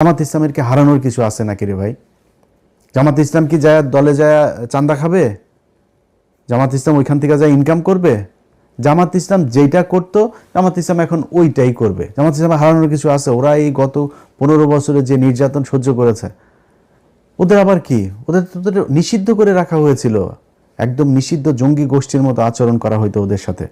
জামাত ইসলামের কি হারানোর কিছু আছে নাকি রে ভাই? জামাত ইসলাম কি যায় দলে যায় চাঁদা খাবে? জামাত ইসলাম ওইখান থেকে যায় ইনকাম করবে? জামাত ইসলাম যেটা করতো জামাত ইসলাম এখন ওইটাই করবে। জামাত ইসলাম হারানোর কিছু আছে? ওরা এই গত 15 বছরে যে নির্যাতন সহ্য করেছে, ওদের আবার কি? ওদের তো নিষিদ্ধ করে রাখা হয়েছিল, একদম নিষিদ্ধ জঙ্গি গোষ্ঠীর মতো আচরণ করা হইতো ওদের সাথে।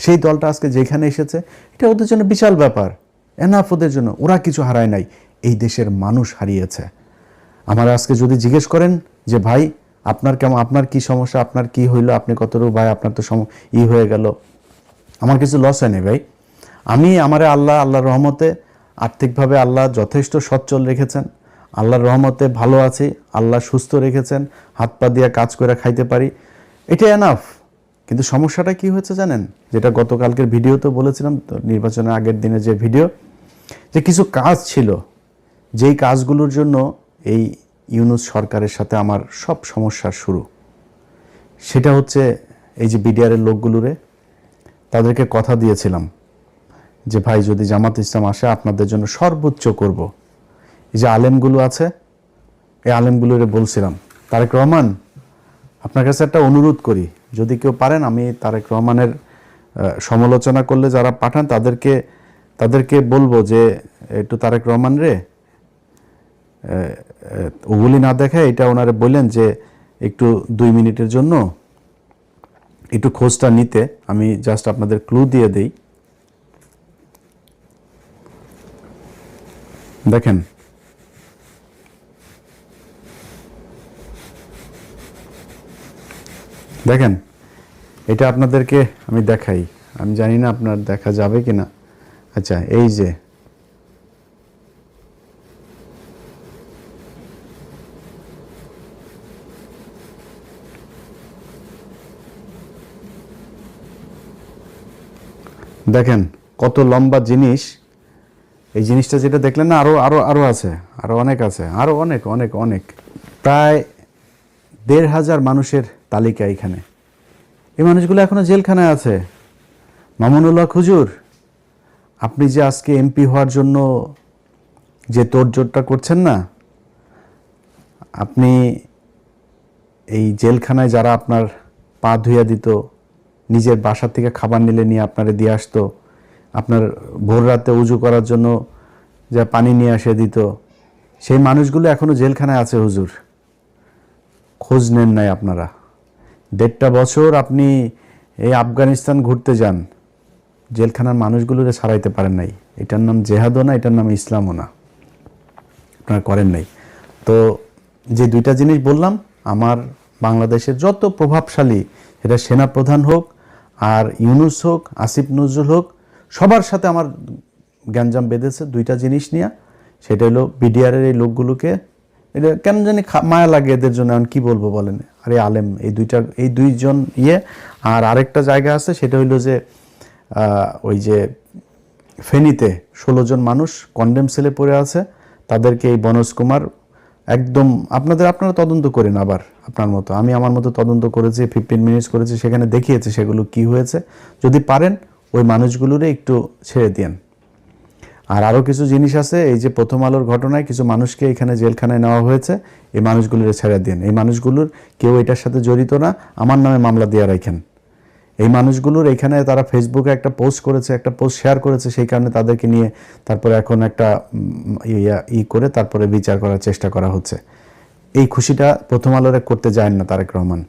সেই দলটা আজকে যেখানে এসেছে, এটা ওদের জন্য বিশাল ব্যাপার। এনাফ ওদের জন্য। ওরা কিছু হারায় নাই, এই দেশের মানুষ হারিয়েছে। আমার আজকে যদি জিজ্ঞেস করেন যে ভাই আপনার কেমন, আপনার কি সমস্যা, আপনার কি হইলো, আপনি কতটুকু ভাই আপনার তো হয়ে গেল, আমার কিছু লস হয়নি ভাই। আমি আমারে আল্লাহর রহমতে আর্থিকভাবে আল্লাহ যথেষ্ট সচ্ছল রেখেছেন, আল্লাহর রহমতে ভালো আছি, আল্লাহ সুস্থ রেখেছেন, হাত পা দিয়ে কাজ করে খাইতে পারি, এটা এনাফ। কিন্তু সমস্যাটা কি হয়েছে জানেন? যেটা গতকালকের ভিডিওতে বলেছিলাম, নির্বাচনের আগের দিনে যে ভিডিও, যে কিছু কাজ ছিল যেই কাজগুলোর জন্য এই ইউনূস সরকারের সাথে আমার সব সমস্যার শুরু। সেটা হচ্ছে এই যে বিডিআরের লোকগুলোরে তাদেরকে কথা দিয়েছিলাম যে ভাই যদি জামাত ইসলাম আসে আপনাদের জন্য সর্বোচ্চ করব। এই যে আলেমগুলো আছে, এই আলেমগুলোরে বলছিলাম তারেক রহমান আপনার কাছে একটা অনুরোধ করি, যদি কেউ পারেন, আমি তারেক রহমানের সমালোচনা করলে যারা পাঠান তাদেরকে বলবো যে একটু তারেক রহমান রে ওগুলি না দেখে এটা ওনারে বললেন যে একটু 2 মিনিটের জন্য একটু খোঁজটা নিতে। আমি জাস্ট আপনাদের ক্লু দিয়ে দেই। দেখেন, দেখেন এটা আপনাদেরকে আমি দেখাই, আমি জানি না আপনার দেখা যাবে কিনা। আচ্ছা, এই যে দেখেন কত লম্বা জিনিস। এই জিনিসটা যেটা দেখলেন না, আরো আরো আরো আছে, আরো অনেক আছে, আরো অনেক অনেক অনেক, প্রায় 1,500 মানুষের তালিকা এখানে। এই মানুষগুলো এখনো জেলখানায় আছে। মামুনুল্লাহ খুজুর, আপনি যে আজকে এমপি হওয়ার জন্য যে তোড়জোড়টা করছেন না, আপনি এই জেলখানায় যারা আপনার পা ধুইয়া দিত, নিজের বাসা থেকে খাবার নিলে নিয়ে আপনারে দিয়ে আসতো, আপনার ভোর রাতে উজু করার জন্য যা পানি নিয়ে এসে দিত, সেই মানুষগুলো এখনো জেলখানায় আছে হুজুর। খোঁজ নেন নাই আপনারা। 1.5 বছর আপনি এই আফগানিস্তান ঘুরতে যান, জেলখানার মানুষগুলোরে ছাড়াইতে পারেন নাই। এটার নাম জেহাদও না, এটার নাম ইসলামও না, আপনারা করেন নাই। তো যে 2টা জিনিস বললাম, আমার বাংলাদেশের যত প্রভাবশালী, এটা সেনাপ্রধান হোক আর ইউনূস হোক, আসিফ নজরুল হোক, সবার সাথে আমার গ্যাঞ্জাম বেঁধেছে 2টা জিনিস নিয়ে। সেটা হলো বিডিআরের এই লোকগুলোকে, এটা কেন জানি মায়া লাগে এদের জন্য। এখন কি বলবো বলেন? আরে আলেম এই 2জন আর আরেকটা জায়গা আছে, সেটা হইলো যে ওই যে ফেনীতে 16 জন মানুষ কন্ডেম সেলে পড়ে আছে, তাদেরকে এই বনজ কুমার একদম আপনারা তদন্ত করেন আবার আপনার মতো, আমি আমার মতো তদন্ত করেছি, 15 মিনিটস করেছি, সেখানে দেখিয়েছে সেগুলো কি হয়েছে। যদি পারেন ওই মানুষগুলোরে একটু ছেড়ে দিন। আর আরও কিছু জিনিস আছে, এই যে প্রথম আলোর ঘটনায় কিছু মানুষকে এখানে জেলখানায় নেওয়া হয়েছে, এই মানুষগুলোরে ছেড়ে দিন। এই মানুষগুলোর কেউ এটার সাথে জড়িত না, আমার নামে মামলা দিয়ে রাখেন। এই মানুষগুলোর এখানে তারা ফেসবুকে একটা পোস্ট করেছে, একটা পোস্ট শেয়ার করেছে, সেই কারণে তাদেরকে নিয়ে তারপরে এখন একটা করে তারপরে বিচার করার চেষ্টা করা হচ্ছে। এই খুশিটা প্রথম আলোরে করতে যায় না তারেক রহমান।